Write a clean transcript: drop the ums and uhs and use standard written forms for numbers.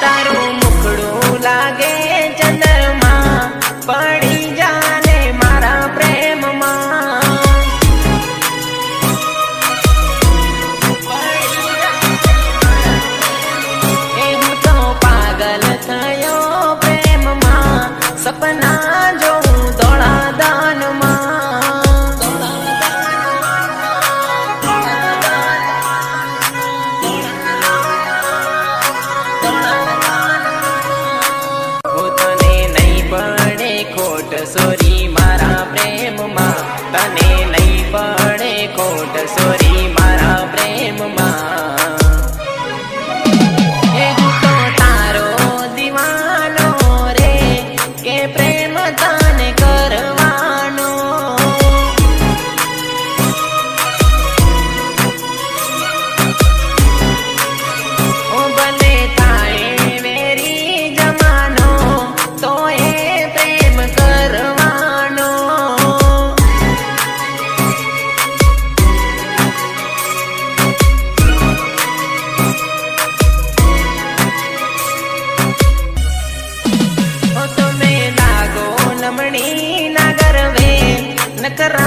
તારું મુખડું લાગે ચંદ્રમાં, પડી જાને મારા પ્રેમમાં. એ હું તો પાગલ થયો પ્રેમમાં, સપના જોઉં દોડા દાનમાં. સોરી મારા પ્રેમમાં, તને નહીં પડે ખોટ સોરી મારા પ્રેમમાં. એ હું તો તારો દીવાનો રે, કે પ્રેમ તને કરવાનો. ઓ ભલે થાય વેરી જમાનો, તો એ પ્રેમ કરવાનો. તમે લાગો લમણી ના ગરવે, નકરા